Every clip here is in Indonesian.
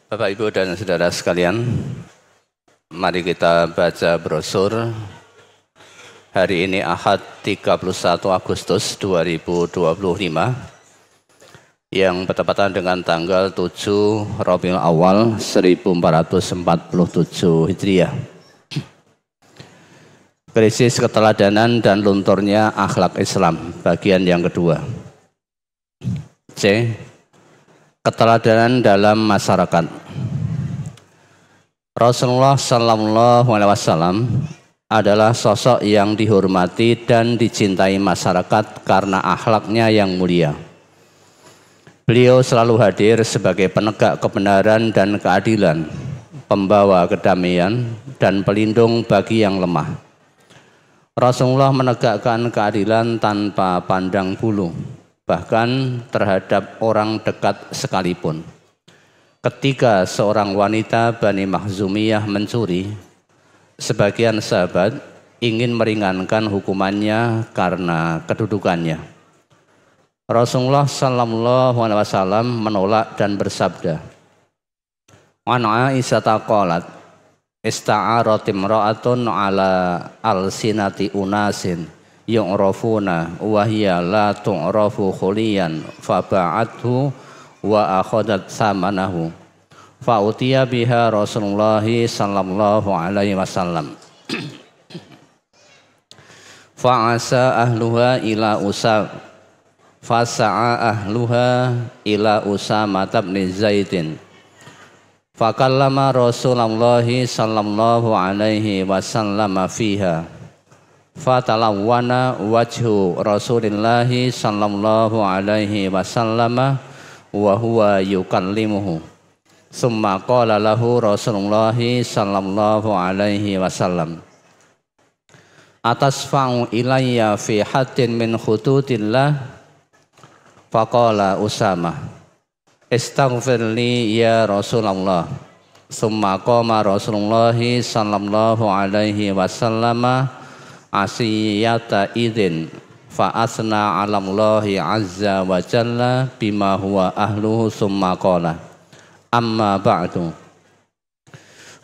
Bapak, Ibu, dan saudara sekalian, mari kita baca brosur hari ini Ahad 31 Agustus 2025 yang bertepatan dengan tanggal 7 Rabiul Awal 1447 Hijriah. Krisis keteladanan dan lunturnya akhlak Islam, bagian yang kedua. C. Keteladanan dalam masyarakat. Rasulullah Sallallahu Alaihi Wasallam adalah sosok yang dihormati dan dicintai masyarakat karena akhlaknya yang mulia. Beliau selalu hadir sebagai penegak kebenaran dan keadilan, pembawa kedamaian dan pelindung bagi yang lemah. Rasulullah menegakkan keadilan tanpa pandang bulu, bahkan terhadap orang dekat sekalipun. Ketika seorang wanita Bani Makhzumiyah mencuri, sebagian sahabat ingin meringankan hukumannya karena kedudukannya. Rasulullah Sallallahu Alaihi Wasallam menolak dan bersabda, "An Aisyah qalat, ista'arat imra'atun ala alsinati unasin yu'rafuna wa hiya la tu'rafu khuliyan faba'athu wa akhadat samanahu fa utiya biha Rasulullah sallallahu alaihi wasallam fa'asa ahluha ila Usama bin Zaidin fakallama Rasulullah sallallahu alaihi wasallam fiha fatalawwana wajhu Rasulillah sallallahu alaihi wasallam wa huwa yukallimuhu summa qala lahu Rasulullah sallallahu alaihi wasallam atasfa'u ilayya fi haddin min hudutillah faqala Usama istaghfirli ya Rasulullah. Summa qama Rasulullah sallallahu alaihi wasallam asiyata idzin fa asna 'ala Allahi azza wa jalla bima huwa ahluhu summa qala amma ba'du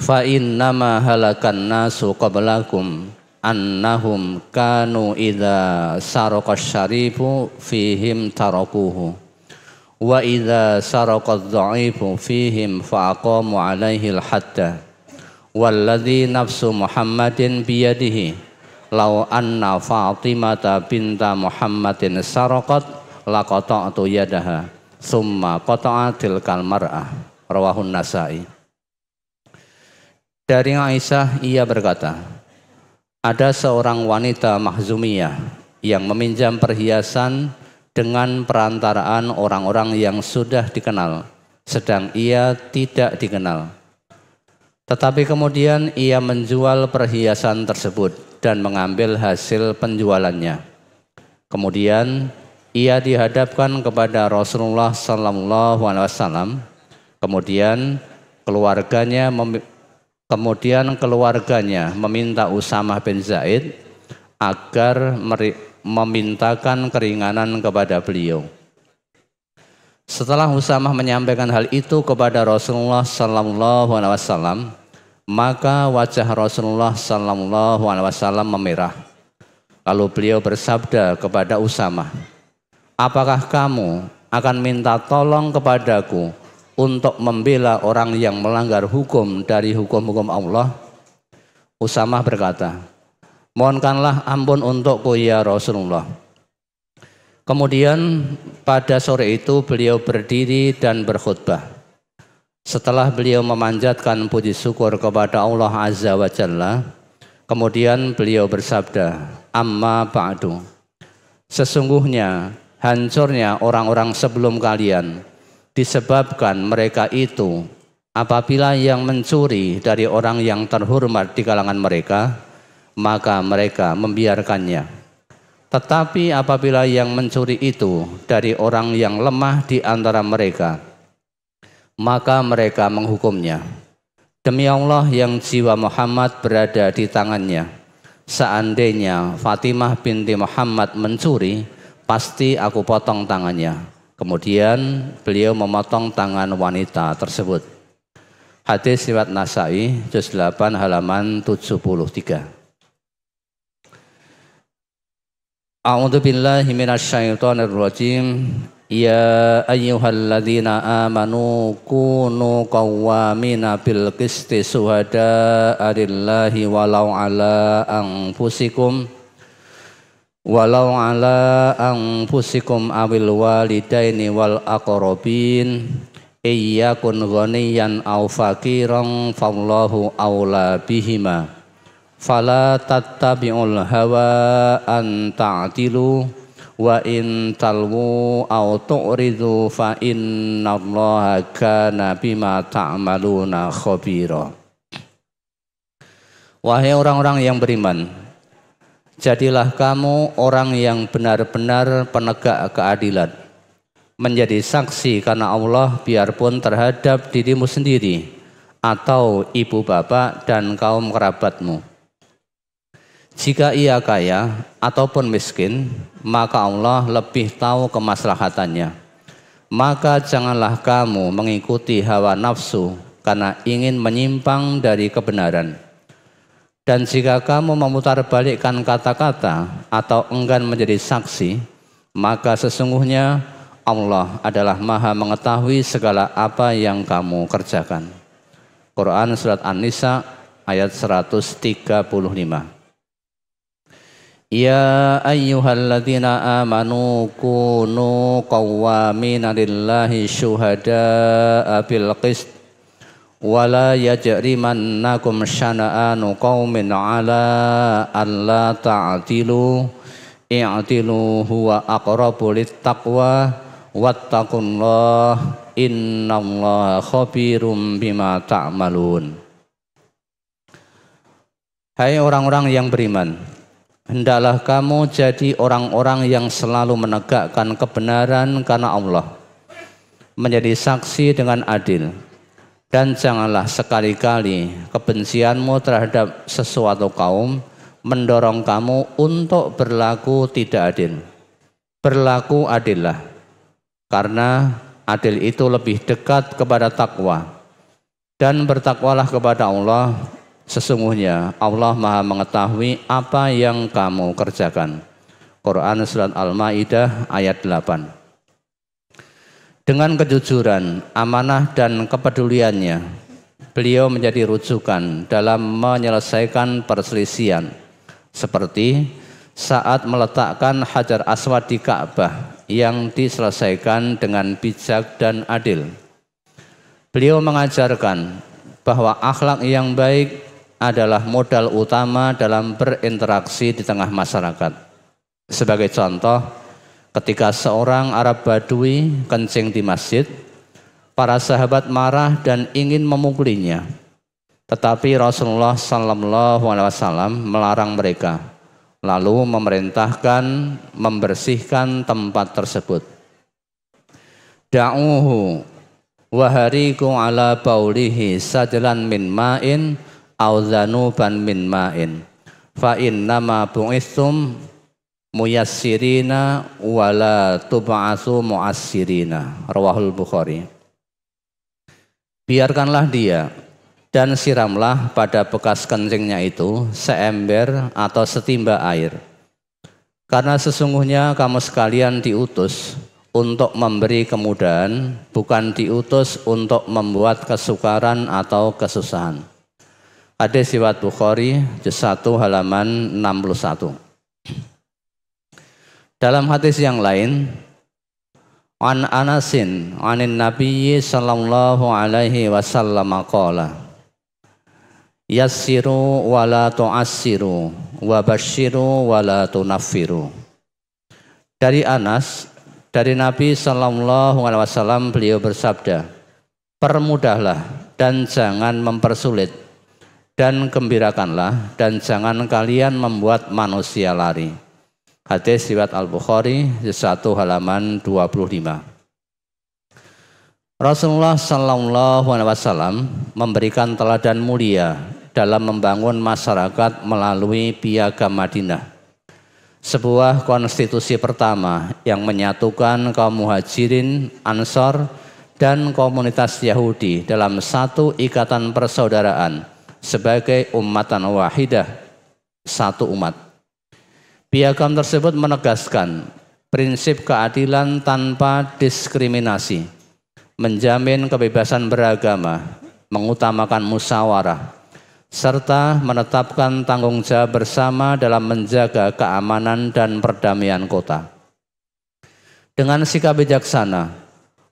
fa innama halakan nasu qablakum annahum kanu idza saraqa syarifu fihim tarakuhu wa idza saraqa adh-dha'ifu fihim faqamu 'alaihi al-hadda walladzi nafsu Muhammadin biyadihi law anna Fatimata binta Muhammadin saraqat laqata'tu yadaha summa qata'a tilkal mar'ah. Rawahun Nasa'i. Dari Aisyah ia berkata, ada seorang wanita Makhzumiyah yang meminjam perhiasan dengan perantaraan orang-orang yang sudah dikenal, sedang ia tidak dikenal. Tetapi kemudian ia menjual perhiasan tersebut dan mengambil hasil penjualannya. Kemudian ia dihadapkan kepada Rasulullah Sallallahu Alaihi Wasallam. Kemudian keluarganya meminta Usamah bin Zaid agar memintakan keringanan kepada beliau. Setelah Usamah menyampaikan hal itu kepada Rasulullah sallallahu alaihi wasallam, maka wajah Rasulullah sallallahu alaihi wasallam memerah. Lalu beliau bersabda kepada Usamah, "Apakah kamu akan minta tolong kepadaku untuk membela orang yang melanggar hukum dari hukum-hukum Allah?" Usamah berkata, "Mohonkanlah ampun untukku ya Rasulullah." Kemudian pada sore itu beliau berdiri dan berkhutbah. Setelah beliau memanjatkan puji syukur kepada Allah Azza wa Jalla, kemudian beliau bersabda, "Amma ba'du." Sesungguhnya hancurnya orang-orang sebelum kalian disebabkan mereka itu apabila yang mencuri dari orang yang terhormat di kalangan mereka, maka mereka membiarkannya. Tetapi apabila yang mencuri itu dari orang yang lemah di antara mereka, maka mereka menghukumnya. Demi Allah yang jiwa Muhammad berada di tangannya, seandainya Fatimah binti Muhammad mencuri, pasti aku potong tangannya. Kemudian beliau memotong tangan wanita tersebut. Hadis riwayat Nasai juz 8 halaman 73. A'udzu billahi minasyaitonir rajim. Ya ayyuhalladzina amanu kunu qawwamina bil qisti syuhada'a lillahi walau ala anfusikum awil walidaini wal aqrabin iyyakun ghaniyan aw faqiran fallahu aula bihima fala tattabi'ul hawa an ta'dilu wa in talwu aw tu'ridu fa innallaha kana bima ta'maluna khabira. Wahai orang-orang yang beriman, jadilah kamu orang yang benar-benar penegak keadilan, menjadi saksi karena Allah biarpun terhadap dirimu sendiri atau ibu bapak dan kaum kerabatmu. Jika ia kaya ataupun miskin, maka Allah lebih tahu kemaslahatannya. Maka janganlah kamu mengikuti hawa nafsu karena ingin menyimpang dari kebenaran. Dan jika kamu memutarbalikkan kata-kata atau enggan menjadi saksi, maka sesungguhnya Allah adalah Maha mengetahui segala apa yang kamu kerjakan. Quran Surat An-Nisa ayat 135. Ya ayyuhalladzina amanu kunu qawwamina lillahi syuhada'a bil qist wala yajrimannakum syana'anu qaumin ala alla ta'dilu i'dilu huwa aqrabu littaqwa wattaqullah innallaha khabirum bima ta'malun. Hai orang-orang yang beriman, hendaklah kamu jadi orang-orang yang selalu menegakkan kebenaran karena Allah, menjadi saksi dengan adil, dan janganlah sekali-kali kebencianmu terhadap sesuatu kaum mendorong kamu untuk berlaku tidak adil. Berlaku adillah, karena adil itu lebih dekat kepada takwa, dan bertakwalah kepada Allah. Sesungguhnya Allah Maha mengetahui apa yang kamu kerjakan. Quran Surat Al-Maidah ayat 8. Dengan kejujuran, amanah dan kepeduliannya, beliau menjadi rujukan dalam menyelesaikan perselisihan, seperti saat meletakkan Hajar Aswad di Ka'bah yang diselesaikan dengan bijak dan adil. Beliau mengajarkan bahwa akhlak yang baik adalah modal utama dalam berinteraksi di tengah masyarakat. Sebagai contoh, ketika seorang Arab Badui kencing di masjid, para sahabat marah dan ingin memukulinya. Tetapi Rasulullah SAW melarang mereka, lalu memerintahkan membersihkan tempat tersebut. Da'uhu wahariku ala baulihi sajlan min ma'in auzanuban min ma'in fa innama bu'istum muyassirina wala tub'asu mu'assirina. Rawahul Bukhari. Biarkanlah dia dan siramlah pada bekas kencingnya itu seember atau setimba air, karena sesungguhnya kamu sekalian diutus untuk memberi kemudahan, bukan diutus untuk membuat kesukaran atau kesusahan. Hadis riwayat Bukhari juz 1 halaman 61. Dalam hadis yang lain, an Anasin anin Nabiyyi sallallahu alaihi wasallam qala yassiru wa la tu'assiru wa basyiru wa la tunaffiru. Dari Anas, dari Nabi sallallahu alaihi wasallam, beliau bersabda, permudahlah dan jangan mempersulit, dan gembirakanlah dan jangan kalian membuat manusia lari. Hadis riwayat Al-Bukhari 1 halaman 25. Rasulullah SAW memberikan teladan mulia dalam membangun masyarakat melalui Piagam Madinah, sebuah konstitusi pertama yang menyatukan kaum muhajirin, ansor, dan komunitas Yahudi dalam satu ikatan persaudaraan sebagai ummatan wahidah, satu umat. Piagam tersebut menegaskan prinsip keadilan tanpa diskriminasi, menjamin kebebasan beragama, mengutamakan musyawarah, serta menetapkan tanggung jawab bersama dalam menjaga keamanan dan perdamaian kota. Dengan sikap bijaksana,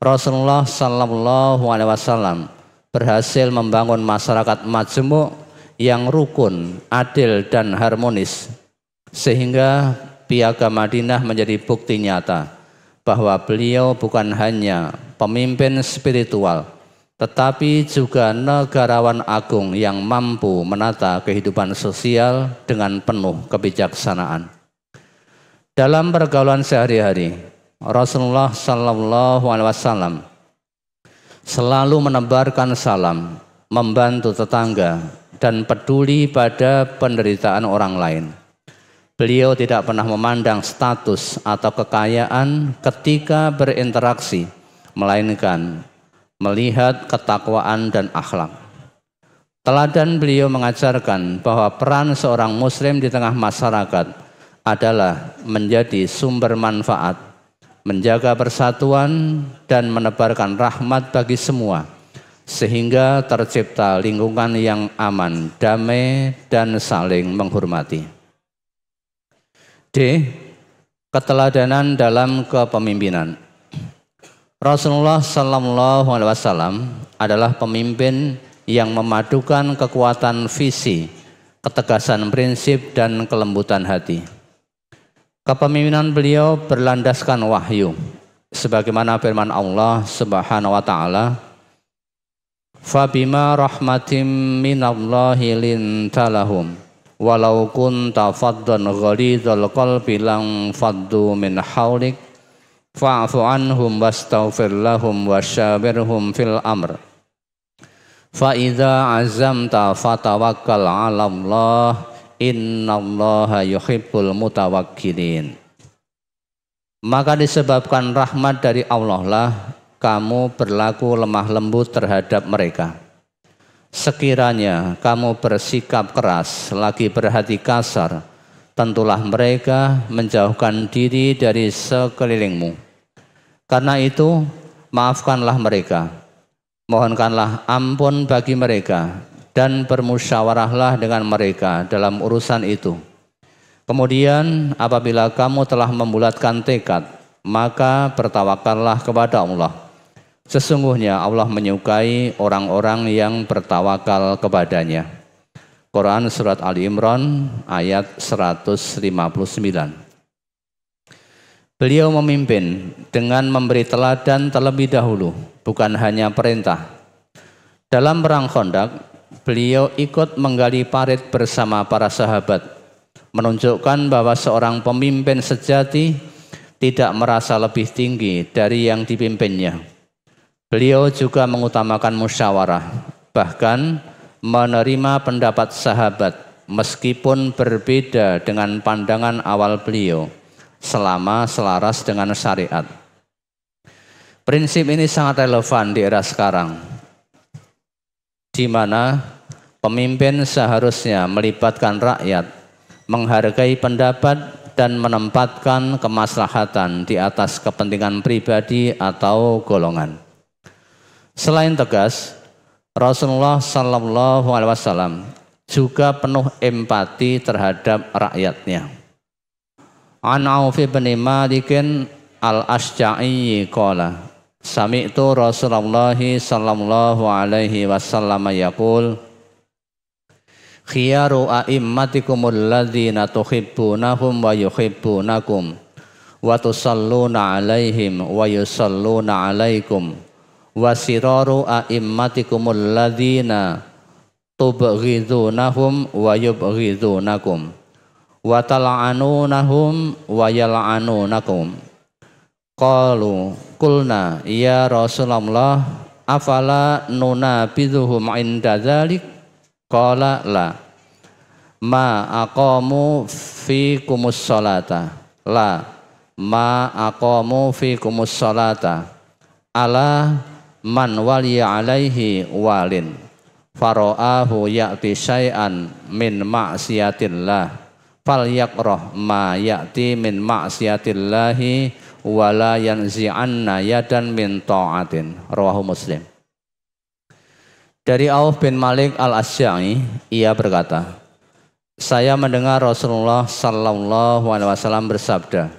Rasulullah SAW berhasil membangun masyarakat majemuk yang rukun, adil, dan harmonis, sehingga Piagam Madinah menjadi bukti nyata bahwa beliau bukan hanya pemimpin spiritual, tetapi juga negarawan agung yang mampu menata kehidupan sosial dengan penuh kebijaksanaan. Dalam pergaulan sehari-hari, Rasulullah SAW selalu menebarkan salam, membantu tetangga, dan peduli pada penderitaan orang lain. Beliau tidak pernah memandang status atau kekayaan ketika berinteraksi, melainkan melihat ketakwaan dan akhlak. Teladan beliau mengajarkan bahwa peran seorang muslim di tengah masyarakat adalah menjadi sumber manfaat, menjaga persatuan, dan menebarkan rahmat bagi semua, sehingga tercipta lingkungan yang aman, damai, dan saling menghormati. D. Keteladanan dalam kepemimpinan. Rasulullah SAW adalah pemimpin yang memadukan kekuatan visi, ketegasan prinsip, dan kelembutan hati. Kepemimpinan beliau berlandaskan wahyu, sebagaimana firman Allah Subhanahu wa Ta'ala, "Fabima rahmatim minallahi lintalahum walau kunta faddan ghalidhal qalbi lam faddu min haulik fa'fu anhum wastaghfir lahum wasyawirhum fil amr fa idza azamta fatawakkal 'ala Allah innallaha yuhibbul mutawakkilin." Maka disebabkan rahmat dari Allah lah kamu berlaku lemah lembut terhadap mereka. Sekiranya kamu bersikap keras, lagi berhati kasar, tentulah mereka menjauhkan diri dari sekelilingmu. Karena itu, maafkanlah mereka, mohonkanlah ampun bagi mereka, dan bermusyawarahlah dengan mereka dalam urusan itu. Kemudian, apabila kamu telah membulatkan tekad, maka bertawakallah kepada Allah. Sesungguhnya Allah menyukai orang-orang yang bertawakal kepadanya. Quran Surat Ali Imran ayat 159. Beliau memimpin dengan memberi teladan terlebih dahulu, bukan hanya perintah. Dalam perang Khandaq, beliau ikut menggali parit bersama para sahabat, menunjukkan bahwa seorang pemimpin sejati tidak merasa lebih tinggi dari yang dipimpinnya. Beliau juga mengutamakan musyawarah, bahkan menerima pendapat sahabat meskipun berbeda dengan pandangan awal beliau, selama selaras dengan syariat. Prinsip ini sangat relevan di era sekarang, di mana pemimpin seharusnya melibatkan rakyat, menghargai pendapat, dan menempatkan kemaslahatan di atas kepentingan pribadi atau golongan. Selain tegas, Rasulullah SAW juga penuh empati terhadap rakyatnya. An Auf bin Malik al-Asy'a'i qala, sami'tu Rasulullah sallallahu alaihi wasallam yaqul, khiyaru a'immatikumul ladzina tuhibbunahum wa yuhibbunakum wa tusalluna alaihim wa yusalluna alaikum wasiraru a'immatikumul ladzina tubghidunahum wa yubghidunakum wa tal'anunahum wa yal'anunakum. Qalu qulna ya Rasulullah afala nunabidhuhum inda dzalik? Qala la ma aqamu fikumus sholata la ma aqamu fikumus sholata ala man waliya alaihi walin fara'ahu ya'ti syai'an min ma'siyatillah falyakrah ma ya'ti min ma'siyatillahi wala yanzi'anna yadan min ta'atin. Rawahu Muslim. Dari Auf bin Malik al-Asy'ari, ia berkata, saya mendengar Rasulullah sallallahu alaihi wasallam bersabda,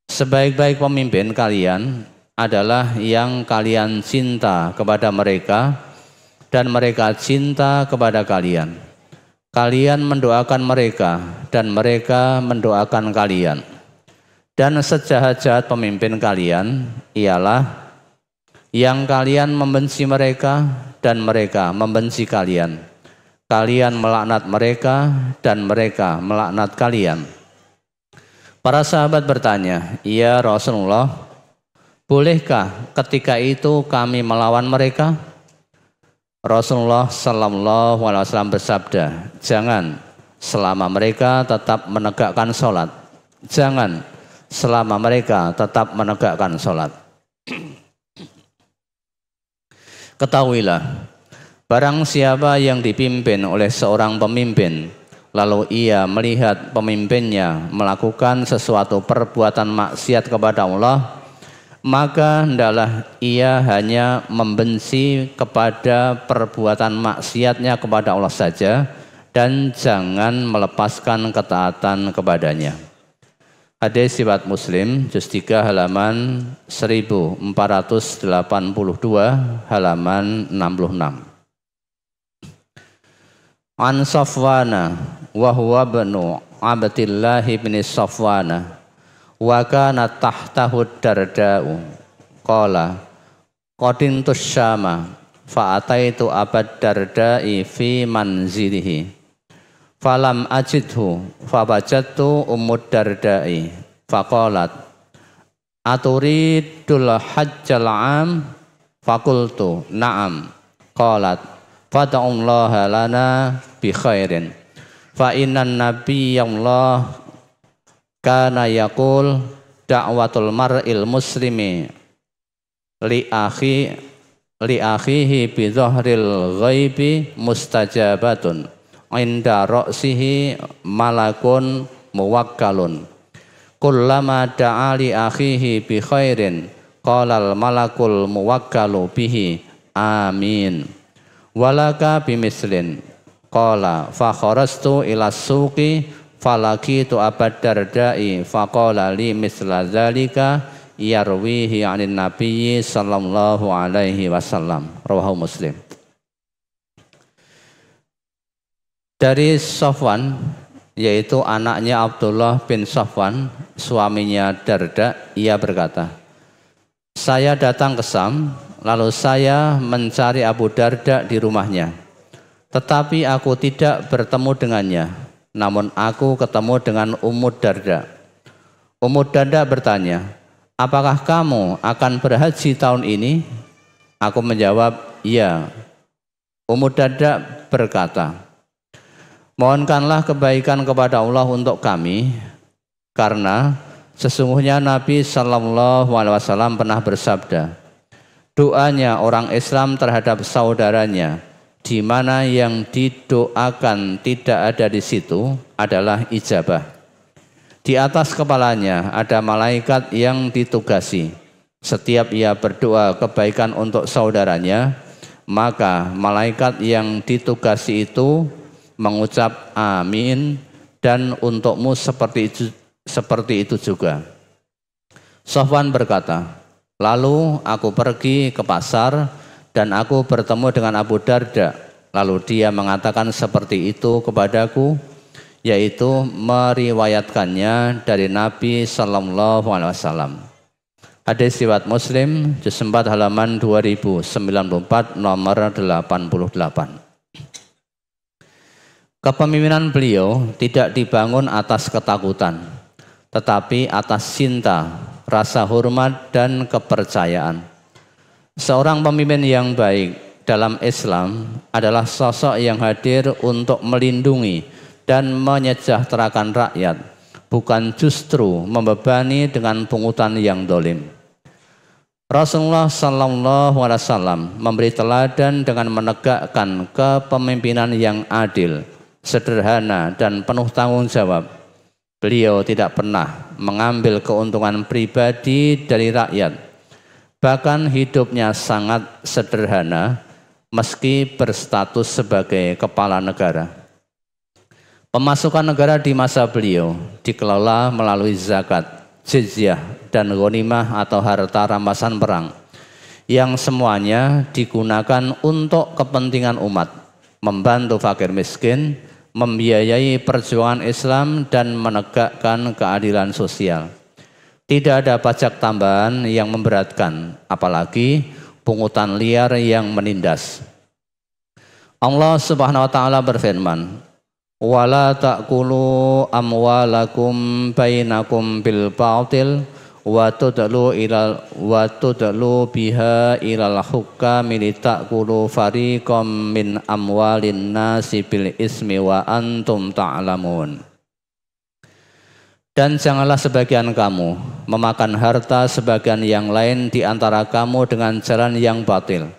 sebaik-baik pemimpin kalian adalah yang kalian cinta kepada mereka dan mereka cinta kepada kalian. Kalian mendoakan mereka dan mereka mendoakan kalian. Dan sejahat-jahat pemimpin kalian ialah yang kalian membenci mereka dan mereka membenci kalian. Kalian melaknat mereka dan mereka melaknat kalian. Para sahabat bertanya, ya Rasulullah, bolehkah ketika itu kami melawan mereka? Rasulullah sallallahu alaihi wasallam bersabda, jangan selama mereka tetap menegakkan sholat. Jangan selama mereka tetap menegakkan sholat. Ketahuilah, barang siapa yang dipimpin oleh seorang pemimpin, lalu ia melihat pemimpinnya melakukan sesuatu perbuatan maksiat kepada Allah, maka hendaklah ia hanya membenci kepada perbuatan maksiatnya kepada Allah saja dan jangan melepaskan ketaatan kepadanya. Hadis riwayat Muslim, juz 3 halaman 1482 halaman 66. An Safwana wa huwa ibnu Abdillah bin Safwana wa kana tahtahu Darda'u qala qadintus Syama fa ataitu Abad Darda'i fi manzilihi falam ajidhu fa wajadtu Ummud Darda'i faqalat aturidul hajjal am faqultu na'am qalat fada'ullaha lana bi khairin fa innan nabiyyallah kana yaqul da'watul mar'il muslimi li akhihi bi dhahril ghaibi mustajabatun inda ra'sihi malakun muwakkalun kullama da'a li akhihi bi khairin qalal malakul muwakkalu bihi amin walaka bimislin qala fa kharastu ila suqi falakitu Abad Darda'i faqala li misla dzalika yarwihi 'anin nabiyyi sallallahu alaihi wasallam. Rawahu Muslim. Dari Safwan, yaitu anaknya Abdullah bin Safwan, suaminya Darda, ia berkata, saya datang ke Sam, lalu saya mencari Abu Darda di rumahnya. Tetapi aku tidak bertemu dengannya, namun aku ketemu dengan Ummud Darda. Ummud Darda bertanya, apakah kamu akan berhaji tahun ini? Aku menjawab, ya. Ummud Darda berkata, mohonkanlah kebaikan kepada Allah untuk kami, karena sesungguhnya Nabi sallallahu alaihi wasallam pernah bersabda, doanya orang Islam terhadap saudaranya, di mana yang didoakan tidak ada di situ, adalah ijabah. Di atas kepalanya ada malaikat yang ditugasi. Setiap ia berdoa kebaikan untuk saudaranya, maka malaikat yang ditugasi itu mengucap amin, dan untukmu seperti itu juga. Safwan berkata, lalu aku pergi ke pasar dan aku bertemu dengan Abu Darda, lalu dia mengatakan seperti itu kepadaku, yaitu meriwayatkannya dari Nabi sallallahu alaihi wasallam. Hadis riwayat Muslim, juz 4 halaman 2094 nomor 88. Kepemimpinan beliau tidak dibangun atas ketakutan, tetapi atas cinta, rasa hormat dan kepercayaan. Seorang pemimpin yang baik dalam Islam adalah sosok yang hadir untuk melindungi dan menyejahterakan rakyat, bukan justru membebani dengan pungutan yang dolim. Rasulullah Sallallahu Alaihi Wasallam memberi teladan dengan menegakkan kepemimpinan yang adil, sederhana dan penuh tanggung jawab. Beliau tidak pernah mengambil keuntungan pribadi dari rakyat. Bahkan hidupnya sangat sederhana meski berstatus sebagai kepala negara. Pemasukan negara di masa beliau dikelola melalui zakat, jizyah, dan ghanimah atau harta rampasan perang yang semuanya digunakan untuk kepentingan umat, membantu fakir miskin, membiayai perjuangan Islam dan menegakkan keadilan sosial. Tidak ada pajak tambahan yang memberatkan, apalagi pungutan liar yang menindas. Allah Subhanahu wa taala berfirman, "Wala ta'kulu amwalakum bainakum bil batil wa tudlu biha ilal hukami litakulu fariqam min amwalin nasi bil ismi wa antum ta'lamun." Dan janganlah sebagian kamu memakan harta sebagian yang lain di antara kamu dengan jalan yang batil.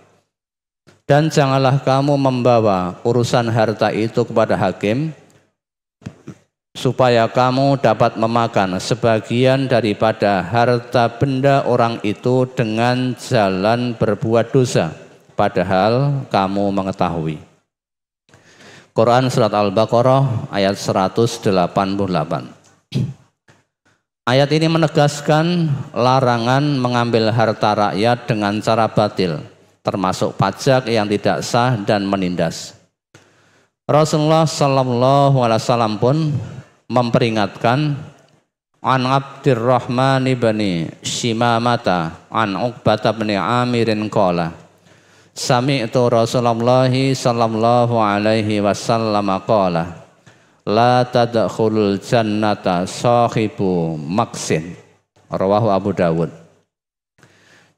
Dan janganlah kamu membawa urusan harta itu kepada hakim supaya kamu dapat memakan sebagian daripada harta benda orang itu dengan jalan berbuat dosa, padahal kamu mengetahui. Quran Surat Al-Baqarah ayat 188. Ayat ini menegaskan larangan mengambil harta rakyat dengan cara batil, termasuk pajak yang tidak sah dan menindas. Rasulullah Sallallahu Alaihi Wasallam pun memperingatkan, an Abdurrahman ibn Shimamata an Uqbata bin Amirin qala sami'tu Rasulullah Sallallahu Alaihi Wasallam qala la tadkhulul jannata sahibu maksin. Rawahu Abu Dawud.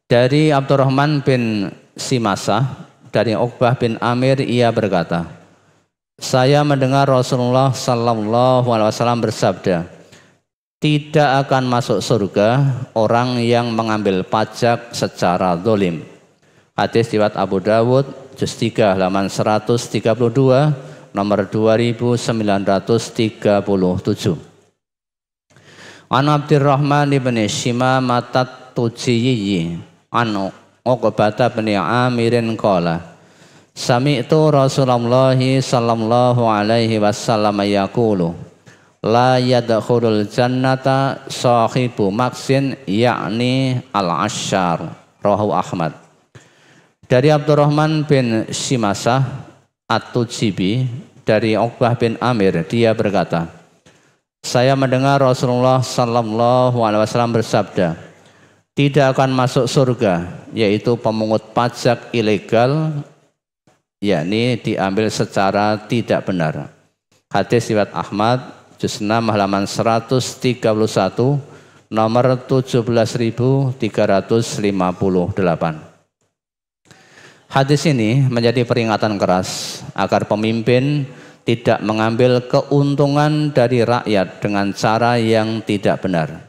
Dari Abdurrahman bin Simasah dari Uqbah bin Amir, ia berkata, saya mendengar Rasulullah Sallallahu Alaihi Wasallam bersabda, tidak akan masuk surga orang yang mengambil pajak secara zalim. Hadis riwayat Abu Dawud juz 3 halaman 132 nomor 2937. An Abdurrahman ibn Shimamah at-Tujiyyi an Uqbata bin Amirin qala sami'tu Rasulullah sallallahu alaihi wasallam yaqulu la yadkhulul jannata sahibu maksin yakni al-asyar. Rawahu Ahmad. Dari Abdurrahman bin Shimasah At-Tujibi dari Uqbah bin Amir, dia berkata, saya mendengar Rasulullah sallallahu alaihi wasallam bersabda, tidak akan masuk surga yaitu pemungut pajak ilegal, yakni diambil secara tidak benar. Hadis riwayat Ahmad juz 6 halaman 131 nomor 17358. Hadis ini menjadi peringatan keras agar pemimpin tidak mengambil keuntungan dari rakyat dengan cara yang tidak benar.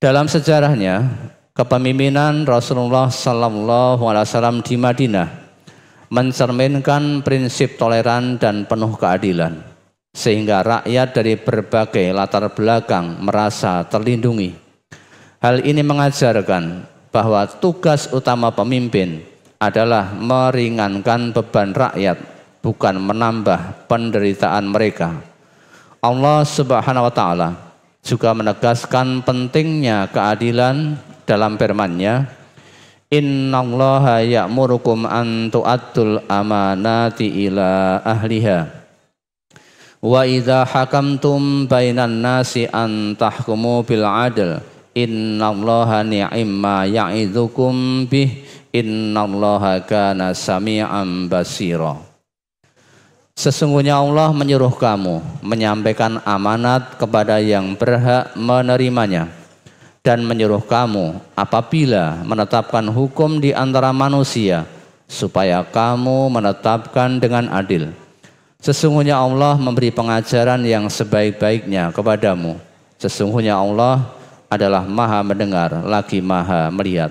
Dalam sejarahnya, kepemimpinan Rasulullah Sallallahu Alaihi Wasallam di Madinah mencerminkan prinsip toleran dan penuh keadilan, sehingga rakyat dari berbagai latar belakang merasa terlindungi. Hal ini mengajarkan bahwa tugas utama pemimpin adalah meringankan beban rakyat, bukan menambah penderitaan mereka. Allah Subhanahu wa taala juga menegaskan pentingnya keadilan dalam firman-Nya, innallaha ya'murukum an tu'addul amanati ila ahliha wa idza hakamtum bainan nasi an tahkumu bil adl innallaha ni'imma ya'idzukum bih innallaha kana sami'an basira. Sesungguhnya Allah menyuruh kamu menyampaikan amanat kepada yang berhak menerimanya dan menyuruh kamu apabila menetapkan hukum di antara manusia supaya kamu menetapkan dengan adil. Sesungguhnya Allah memberi pengajaran yang sebaik-baiknya kepadamu. Sesungguhnya Allah adalah maha mendengar lagi maha melihat.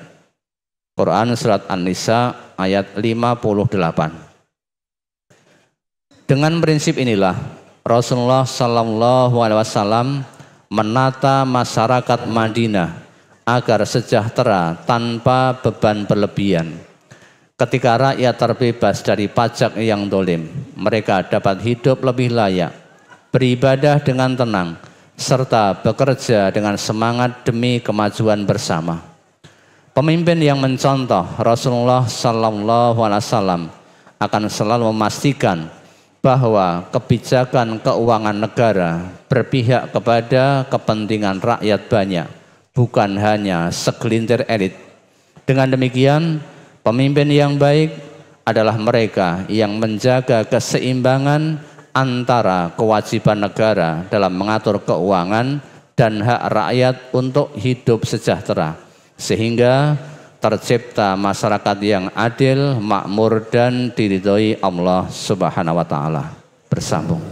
Quran Surat An-Nisa ayat 58. Dengan prinsip inilah Rasulullah SAW menata masyarakat Madinah agar sejahtera tanpa beban berlebihan. Ketika rakyat terbebas dari pajak yang dolim, mereka dapat hidup lebih layak, beribadah dengan tenang, serta bekerja dengan semangat demi kemajuan bersama. Pemimpin yang mencontoh Rasulullah SAW akan selalu memastikan bahwa kebijakan keuangan negara berpihak kepada kepentingan rakyat banyak, bukan hanya segelintir elit. Dengan demikian, pemimpin yang baik adalah mereka yang menjaga keseimbangan antara kewajiban negara dalam mengatur keuangan dan hak rakyat untuk hidup sejahtera, sehingga tercipta masyarakat yang adil, makmur, dan diridhoi Allah Subhanahu wa Ta'ala. Bersambung.